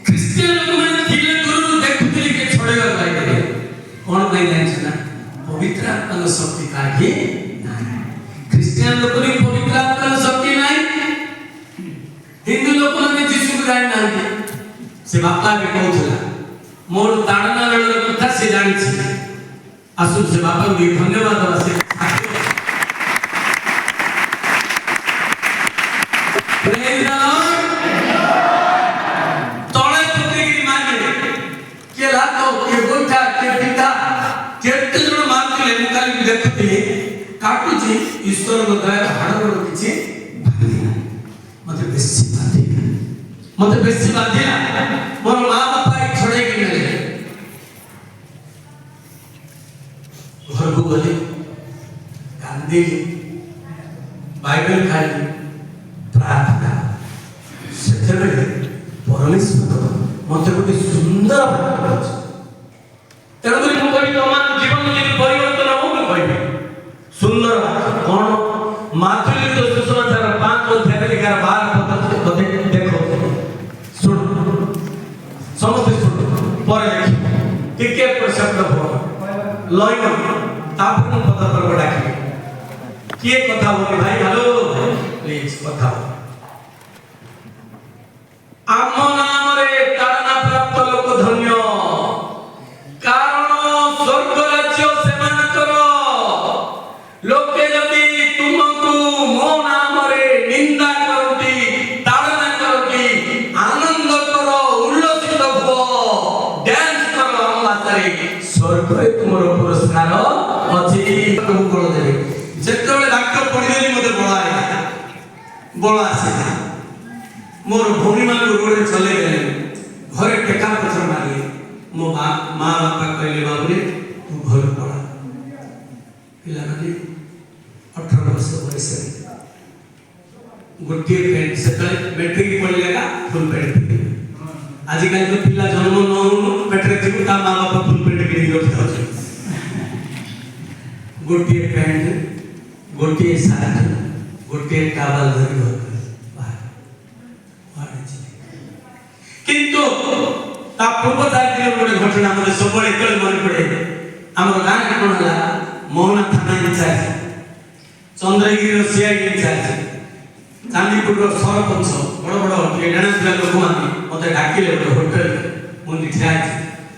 क्रिश्चियन लोक माने थिले गुरु देखुतली के छोड़ेगा लागे कोन कहि जाय ना पवित्र आत्मा शक्ति काहे नाही क्रिश्चियन लोक नी पवित्र आत्मा शक्ति नाही हिंदू लोक माने जीसु को जान नाही से बापा के कहउथला मोर ताड़ना रे कथा से जानि छी आसु से बापा को धन्यवाद वासे प्रेज द लॉर्ड तळे पुत्री माने के लातो के गोठा के पिता केते जण मानतिले मु काली देखतिले काटू जी ईश्वर को दया हाडर किछि मते बेसी बाधिला मोर मां बापा छोड़े के नेले घर को गले कांदे बाइबल खाली प्रार्थना सेतेबेले परमेश्वर मते गोटे सुंदर बात अछि तेणु करी मु कहि तमान जीवन में परिवर्तन हो मु कहि सुंदर बात कोन मातृ तो सुसमाचार 5 अध्याय 11-12 पद देखो सुन समस्त सुन पर देखि के प्रशब्द हो लय तापर मु पद पर डाकी किए कथा बोली भाई हेलो प्लीज कथा आम नाम रे तारणा प्राप्त लोक धन्य कारण स्वर्ग राज्य सेमानकर लोके जदि तुमको मो नाम रे निंदा करती तारणा करती आनंद करो उल्लसित हो डांस करो आमासरे स्वर्ग रे तुमरो पुरस्कार अछि प्रभु बोल देबे जेतबे वाक्य पढि देली मते बोला आसे मोर भौणी मान रोडे चले गले घरे टेका पथर मारी मो मां बापा कहले बाबूरे तू घर पड़ा पिला नदी 18 वर्ष बयस गोटे पेंट से मैट्रिक पढ़ले का फुल पेंट आज कल तो पिला जन्म न हो पेटरे थिबु ता मां बापा फुल पेंट के रखता छ गोटे पेंट गोटे शर्ट गोटे टावल धरि घर କିନ୍ତୁ ତା ପୂର୍ବ 4 ଦିନ ଗୋଟେ ଘଟଣା ମୋତେ ସବୁବେଳେ ଏତେବେଳେ ମନେ ପଡ଼େ। ଆମର ଗାଁରେ କ'ଣ ହେଲା, ମୋହନା ଥାନା ଇନଚାର୍ଜ, ଚନ୍ଦ୍ରଗିରିର ସିଆଇଡି ଇନଚାର୍ଜ, ଚାନ୍ଦିପୁରର ସରପଞ୍ଚ, ବଡ଼ ବଡ଼ ଟିକେ ଡେଣାଥିବା ଲୋକମାନେ ମୋତେ ଡାକିଲେ ଗୋଟେ ହୋଟେଲ। ମୁଁ ଠିଆ ହେଇଛି,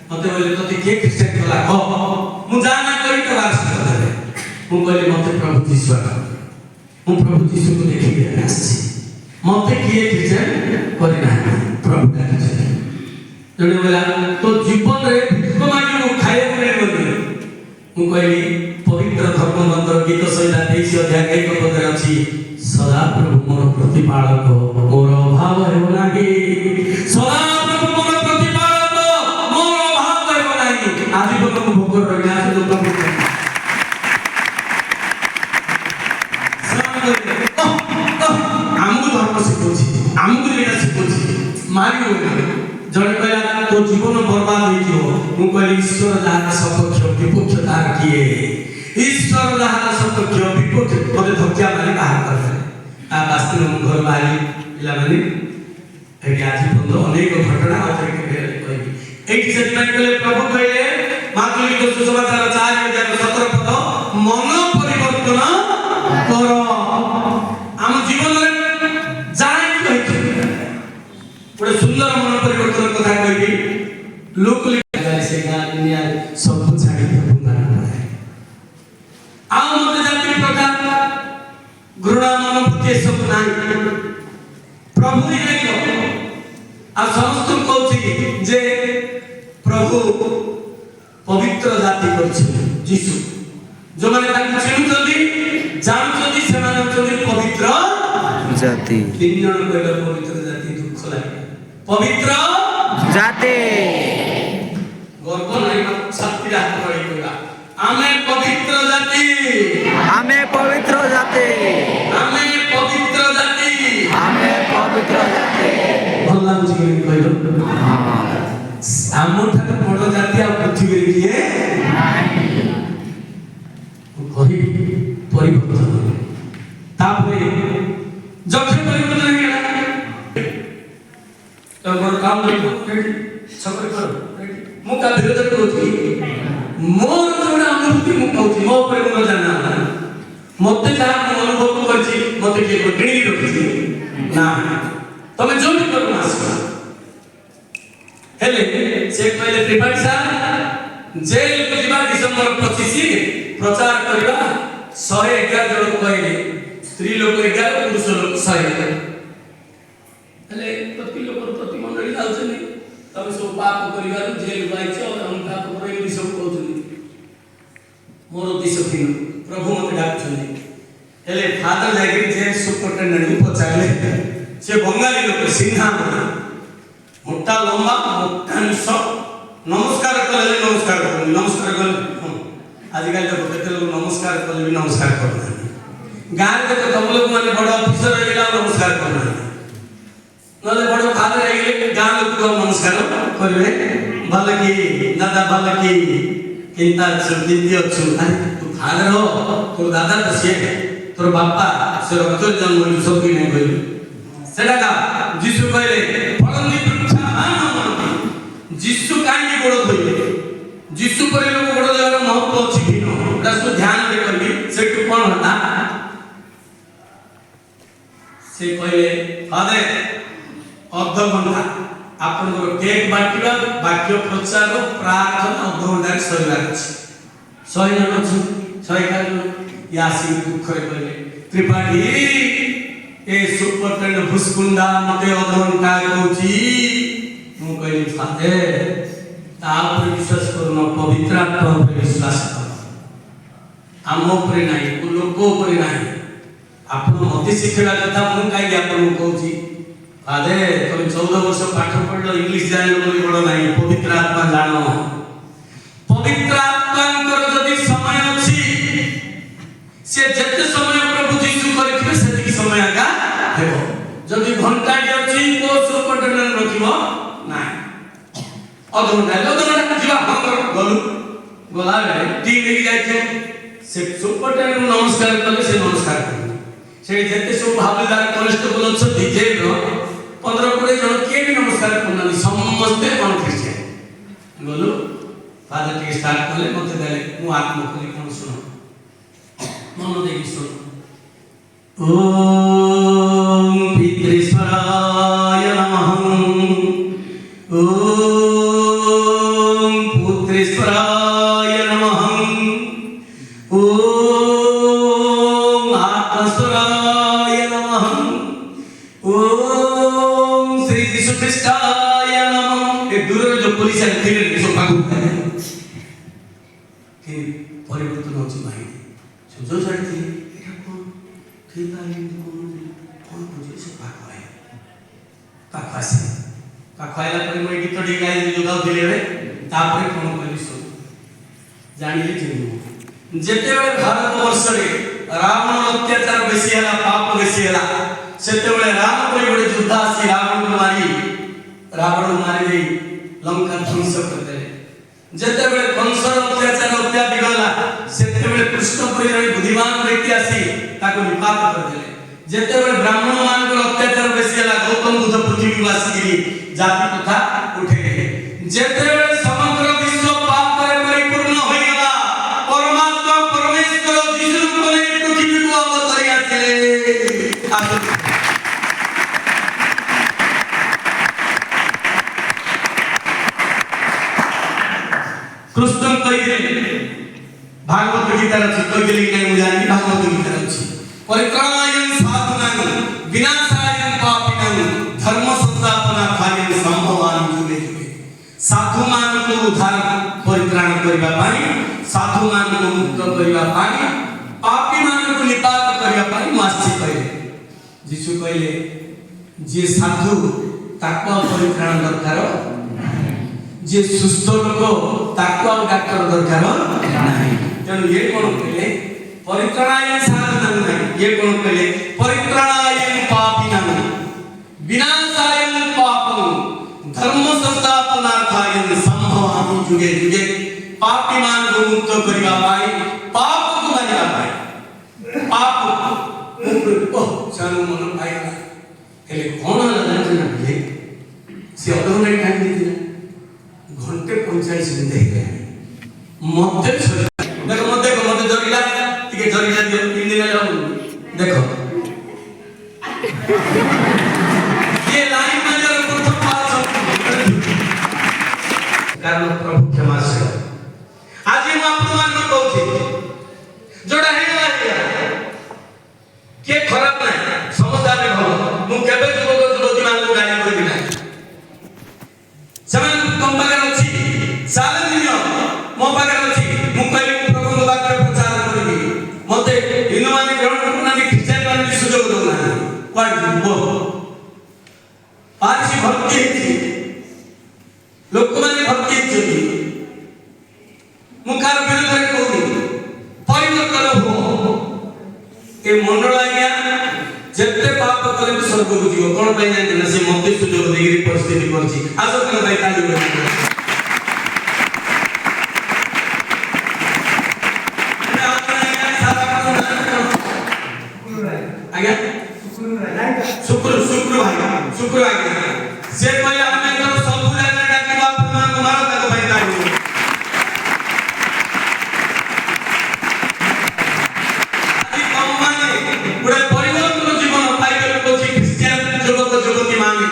ମୋତେ କହିଲେ ତୋତେ କିଏ ଖ୍ରୀଷ୍ଟିଆନ କଲା କହ, ମୁଁ ଯାହା ନା କରି ତ ଆସୁଛି। ମୁଁ କହିଲି ମୋତେ ପ୍ରଭୁ ଯୀଶୁ ଆଗ, ମୁଁ ପ୍ରଭୁ ଯୀଶୁକୁ ଦେଖିକି ଆସିଛି, ମୋତେ କିଏ ଖ୍ରୀଷ୍ଟିଆନ କରିନାହାନ୍ତି, ପ୍ରଭୁ ଡାକିଛନ୍ତି। ଜଣେ କହିଲା ତୋ ଜୀବନରେ ଭିକ ମାଗିବୁ ଖାଇବାକୁ ମିଳିବନି। ମୁଁ କହିଲି ପବିତ୍ର ଧର୍ମଗ୍ରନ୍ଥର ଗୀତ ସଂହିତା 23 ଅଧ୍ୟାୟ 1 ପଦରେ ଅଛି, ସଦାପ୍ରଭୁ ମୋର ପ୍ରତିପାଳକ, ମୋର ଅଭାବ ହେବ ନାହିଁ। ସଦାପ୍ରଭୁ ମୋର ପ୍ରତିପାଳକ, ମୋର ଅଭାବ ହେବ ନାହିଁ। ଆଜି ପର୍ଯ୍ୟନ୍ତ ଭୋଗ ରହିଲା ଆମକୁ ଧର୍ମ ଶିଖୁଛି, ଆମକୁ ଏଇଟା ଶିଖୁଛି, ମାରିବ। ଜଣେ କହିଲା ତୋ ଜୀବନ ବର୍ବାଦ ହେଇଯିବ। ମୁଁ କହିଲି ଈଶ୍ୱର ଯାହାର ସପକ୍ଷ ବିପକ୍ଷ ତାହାର କିଏ? ଈଶ୍ୱର ଯାହାର ସପକ୍ଷ ବିପକ୍ଷ ମୋତେ ଧକ୍କା ମାରି ବାହାର କରିଦେଲେ। ତା 5 ଦିନ ମୁଁ ଘର ବାହାରି ପିଲାମାନେ ଏଠି ଆଜି ପର୍ଯ୍ୟନ୍ତ ଅନେକ ଘଟଣା ଆଉଥରେ କହିବି। ଏଇଠି ସେଥିପାଇଁ କହିଲେ ପ୍ରଭୁ କହିଲେ ମାତୃଲିକ ସୁସମାଚାର 4:17 ପଦ, ମନ ପରିବର୍ତ୍ତନ କର। ଆମ ଜୀବନରେ ଯାହା କହିଛି ଗୋଟେ ସୁନ୍ଦର ମନ ପରିବର୍ତ୍ତନ କଥା କହିବି। ଲୋକ ସେ ଗାଁ ଦୁନିଆରେ ସବୁ ଛାଡ଼ି ଆଉ ମତେ ଜାତି ପ୍ରଥା ଘୃଣା ମନୋବୃତ୍ତି ସବୁ ନାହିଁ। ପ୍ରଭୁ ଆଉ ସମସ୍ତଙ୍କୁ କହୁଛି ଯେ ପ୍ରଭୁ ପବିତ୍ର ଜାତି କରିଛନ୍ତି ଯୀଶୁ। ଯୋଉମାନେ ତାଙ୍କୁ ଚିହ୍ନୁଛନ୍ତି ଜାଣୁଛନ୍ତି ସେମାନେ ହେଉଛନ୍ତି ପବିତ୍ର ଜାତି। 3 ଜଣ କହିଲେ ପବିତ୍ର ଜାତି, ଦୁଃଖ ଲାଗେ। ପବିତ୍ର ଜାତି ଗର୍ବ ନାହିଁ, ଛାତିରେ ହାତ ମାରି କହିବା ଆମେ ପବିତ୍ର ଜାତି, ଆମେ ପବିତ୍ର ଜାତି, ଆମେ ପବିତ୍ର ଜାତି, ଆମେ ପବିତ୍ର ଜାତି। ଭଲ ଲାଗୁଛି କି କହିଲ? ଆମଠାରୁ ବଡ଼ ଜାତି ଆଉ ପୃଥିବୀରେ କିଏ କହିବି? ପରିବର୍ତ୍ତନ ତାପରେ ଯକ୍ଷ ପରିବର୍ତ୍ତନ ହେଇଗଲା। ତମର କାମ ଛକରେ କର। ମୁଁ କା ବିରୋଧ କରୁଛି, ମୋର ଯୋଉଟା ଅନୁଭୂତି ମୁଁ କହୁଛି, ମୋ ଉପରେ ମୁଁ ଜାନା ମତେ ଯାହା ମୁଁ ଅନୁଭବ କରିଛି ମତେ କିଏ କିଣିକି ରଖିଛି ନା। ତମେ ଯୋଉଠି କର ଆସ। ହେଲେ ସେ କହିଲେ ତ୍ରିପାଠୀ ସାର୍ ଜେଲକୁ ଯିବା ଡିସେମ୍ବର 25 ପ୍ରଚାର କରିବା। 111 ଜଣକୁ କହିଲେ, ସ୍ତ୍ରୀ ଲୋକ 11, ପୁରୁଷ ଲୋକ 100। ହେଲେ ପ୍ରତି ଲୋକର ପ୍ରତି ମଣ୍ଡଳୀ ଯାଉଛନ୍ତି, ତମେ ସବୁ ପାପ କରିବାରୁ ଜେଲକୁ ଆଇଛ, ପାପ କର ଏମିତି ସବୁ କହୁଛନ୍ତି। ମୋର ଉଦ୍ଦେଶ୍ୟ ଭିନ୍ନ, ପ୍ରଭୁ ମୋତେ ଡାକୁଛନ୍ତି। ହେଲେ ଫାଦର ଯାଇକି ଜେଲ୍ ସୁପରିଟେଣ୍ଡେଣ୍ଟକୁ ପଚାରିଲେ, ସେ ବଙ୍ଗାଳୀ ଲୋକ, ସିଂହା ମୋଟା ଲମ୍ବା ମୋଟା ନିଶ, ନମସ୍କାର କଲେ ନମସ୍କାର କରୁନି, ନମସ୍କାର କଲେ ଆଜିକାଲି ଲୋକ କେତେ ଲୋକ ନମସ୍କାର କଲେ ବି ନମସ୍କାର କରୁନାହାନ୍ତି। ଗାଁରେ କେତେ ତମ ଲୋକମାନେ ବଡ଼ ଅଫିସର ହେଇଗଲେ ଆଉ ନମସ୍କାର କରୁନାହାନ୍ତି, ନହେଲେ ବଡ଼ ଫାଦର ହେଇଗଲେ ଗାଁ ଲୋକକୁ ଆଉ ନମସ୍କାର କରିବେ। ଭଲ କି ଦାଦା, ଭଲ କି କେନ୍ତା ଅଛୁ, କେମିତି ଅଛୁ? ଆରେ ତୁ ଫାଦର ହୋ, ତୋର ଦାଦା ତ ସିଏ, ତୋର ବାପା ସେ ରକ୍ତରେ ଜନ୍ମ ହେଇଛୁ, ସବୁ କି ନାହିଁ କହିଲୁ ସେଟା। ଯୀଶୁ କହିଲେ ଫଳନ୍ତି ବୃକ୍ଷା ଯୀଶୁ କାହିଁକି ଗୋଡ଼ ଧୋଇଲେ? ଯୀଶୁ ପରେ ଲୋକ ଗୋଡ଼ ଦେବାର ମହତ୍ଵ ଅଛି ଭିନ୍ନ, ଏଟା ସବୁ ଧ୍ୟାନରେ କରିବି। ସେଠୁ କ'ଣ ହେଲା, ସେ କହିଲେ ଫାଦର ଅଧଘଣ୍ଟା ଆପଣଙ୍କର କେକ୍ ବାଟିବା, ବାକ୍ୟ ପ୍ରଚାର, ପ୍ରାର୍ଥନା ଅଧଘଣ୍ଟାରେ ସରିବାର ଅଛି। 100 ଜଣ ଅଛନ୍ତି, 111 ଜଣ। ଇଏ ଆସିକି ଦୁଃଖରେ କହିଲେ ତ୍ରିପାଠୀ ଏ ସୁପରିଟେଣ୍ଡେଣ୍ଟ ଭୁସ୍କୁଣ୍ଡା ମତେ ଅଧଘଣ୍ଟା କହୁଛି। ମୁଁ କହିଲି ଫାଦର ତା ଉପରେ ବିଶ୍ୱାସ କରୁନ, ପବିତ୍ର ଆତ୍ମା ଉପରେ ବିଶ୍ୱାସ କର, ଆମ ଉପରେ ନାହିଁ, ଲୋକ ଉପରେ ନାହିଁ। ଆପଣ ମତେ ଶିଖେଇବା କଥା, ମୁଁ କାହିଁକି ଆପଣଙ୍କୁ କହୁଛି? ଫାଦର ତମେ 14 ବର୍ଷ ପାଠ ପଢିଲ, ଇଂଲିଶ ଜାଣିଲ ବୋଲି ବଡ଼ ନାହିଁ, ପବିତ୍ର ଆତ୍ମା ଜାଣ। ପବିତ୍ର ଆତ୍ମାଙ୍କର ଯଦି ସମୟ ଅଛି, ସେ ଯେତେ ସମୟ ପ୍ରଭୁ ଯୀଶୁ କରିଥିବେ ସେତିକି ସମୟ ଆକା ହେବ। ଯଦି ଘଣ୍ଟାଟି ଅଛି କୋ ସୁପରିଟେଣ୍ଡେଣ୍ଟ ରଖିବ ନାହିଁ, ଅଧଘଣ୍ଟା ଯିବା ଗଲୁ। ଗଲାବେଳେ ଟିମ୍ ନେଇକି ଯାଇଛୁ, ସେ ସୁପରିଟେଣ୍ଡେଣ୍ଟ ନମସ୍କାର କଲେ, ସେ ନମସ୍କାର କଲେ। ସେ ଯେତେ ସବୁ ଭାବିଦାର କନେଷ୍ଟବଳ ଅଛନ୍ତି ଜେଲର 15-20 ଜଣ କିଏ ବି ନମସ୍କାର କରୁନାହାନ୍ତି। समस्ते कौन ख्रिस्टियन बोलो फादर के स्टार्ट कले मते देले मु आत्मा कले कोन सुनो मन देखि सुनो ओम पितृस्वराय नमः ओम पुत्रेश्वराय नमः ओम आत्मेश्वराय नमः ओम श्री यीशु ख्रिस्टाय नमः। एक दूर जो पुलिस है फिर इसको पागु कि परिवर्तन होची भाई समझो छाड़ती एटा कोन ठीक है कोन बुझे से पागु है पाखासे पाखाइला पर मैं गीत डी गाई जो गाउ दिले रे तापर कोन करी सो जानिले जेनु जेते बेले भारत वर्ष रे रावण अत्याचार बेसी हला पाप बेसी हला सेते बेले राम कोई बड़े युद्ध आसी रावण को मारी दे लंका ध्वंस कर दे जेते बेले कंसर अत्याचार अत्याधिक हला सेते बेले कृष्णपुरी रे बुद्धिमान व्यक्ति आसी ताको निपात कर दे जेते बेले ब्राह्मण मान को अत्याचार बेसी हला गौतम बुद्ध पृथ्वी वासी जाति कथा उठे जेते बेले समग्र विश्व पाप करे परिपूर्ण होई गला परमात्मा परमेश्वर यीशु को ने पृथ्वी को अवतरिया थे कृष्ण कहिए भागवत गीता रची कहिए कि नहीं जानि भागवत गीता रची परित्राणायं साधुनां विनाशायं पापिनां धर्म संस्थापनार्थाय संभवानि जुगे जुगे साधु मान को उद्धार परित्राण करबा पाई साधु मान को मुक्त करबा पाई पापी मान को निपात करबा पाई मासी कहे यीशु कहले जे साधु ताको परित्राण दरकार जे सुस्थ लोक ताको डॉक्टर दरकार नाही तेणु ये कोन कहले परित्राणाय साधनं नाही ये कोन कहले परित्राणाय पापिनां विनाशाय पापं धर्म संस्थापनार्थाय संभवामि जुगे जुगे पापी मान को मुक्त करिबा पाई पाप को मारिबा पाई पाप ओ चालू मन पाइला हेले कोन जाने ना से अधोने टाइम दिला घंटे 45 मिनिट हे मते देखो मते जरिला टिके जरिला दियो 3 दिन जाऊ देखो ये लाइन में जरा प्रथम पास कारण प्रभु क्षमा से आज हम अपमान न कहूछी जोड़ा हे गला के खराब ना समझदार रे भलो मु केबे युवती मान को गाली करबी ना समय कम पाकर अछि साले दिन मो पाकर अछि मु कहली प्रभु को वाक्य प्रचार करबी मते हिंदू माने ग्रहण करना कि ख्रिस्टियन माने सुजोग दोना क्वाड बो आज भक्ति लोक माने भक्ति चली मुखार विरोध रे कहूनी परिवर्तन हो ए मंडल आज्ञा जेते पाप करे स्वर्ग को जीव कोन पय जाने ना से मते सुजोग देगिरी परिस्थिति करछि आसो कन भाई ताली बजा आज्ञा शुक्र भाई शुक्र आज्ञा से पहले अपने तो सब जाने डाकी बाप मान को मारो तक भाई ताली आदि कम माने पूरे परिवर्तन जीवन पाइबे को ख्रिस्टियन जगत जगती माने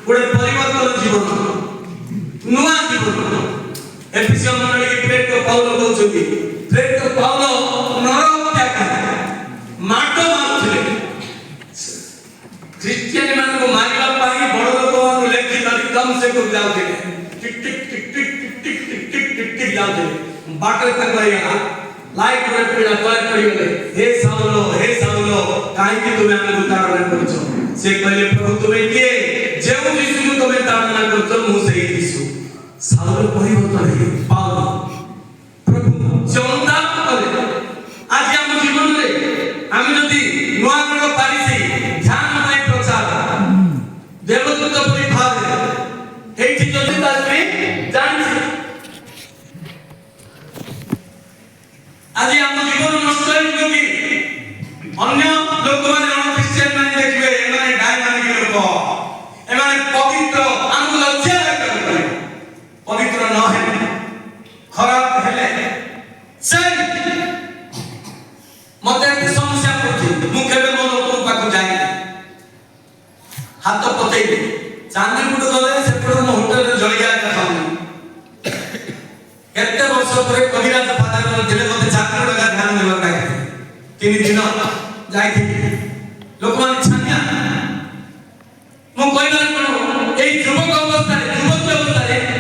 पूरे परिवर्तन जीवन नुआ जीवन एफिसियन मंडली के प्रेरित पाउलो कहउछथि प्रेरित पाउलो नरहत्या माटो मारथिले क्रिश्चियन मान को मारिबा पाई बड़ लोक मान लेखि तरी कम से को जाउथे टिक टिक टिक टिक टिक टिक टिक टिक टिक जाउथे बाटर तक गया लाइट रे पीड़ा कॉल करी गले हे साउलो काहे कि तुमे हमको ताड़ना करछो से कहले प्रभु तुमे किए जेउ यीशु को तुमे ताड़ना करछो मु सही यीशु साउलो परिवर्तन है पाउलो प्रभु जनता करे आज हम जीवन रे हम जदी नुआ गुण पारिसी ध्यान में प्रचार देवदूत परि भाग एठी जदी तासरी जानछि आज हम जीवन नष्ट होई कि अन्य लोक माने क्रिश्चियन माने देखबे एमाने गाय माने के लोक एमाने पवित्र हम लज्जा करबे ଗଲେ ସେପଟେ ମୋ ହୋଟେଲରେ ଜଳିଖିଆ ଖାଉନି କେତେ ବର୍ଷ ପରେ କବିରାଜ ଫାଦର ଥିଲେ ମୋତେ 4 ଟଙ୍କା ଧ୍ୟାନ ଦେବାକୁ ଡାକିଥିଲେ 3 ଦିନ ଯାଇଥିଲି ଲୋକମାନେ ଛାନିଆ ମୁଁ କହିଲି କ'ଣ ଏଇ ଯୁବକ ଅବସ୍ଥାରେ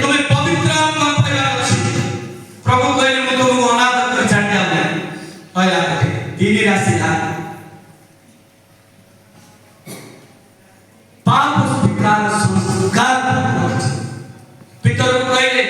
ତୁମେ ପବିତ୍ର ଆତ୍ମା ପାଇବାର ଅଛି ପ୍ରଭୁ କହିଲେ ମୁଁ ତୁମକୁ ଅନାଥ କରି ଛାଡ଼ି ଦିଆହେବ କହିଲା 3 ଆସିଲା पाप स्वीकार संस्कार पितर को कहले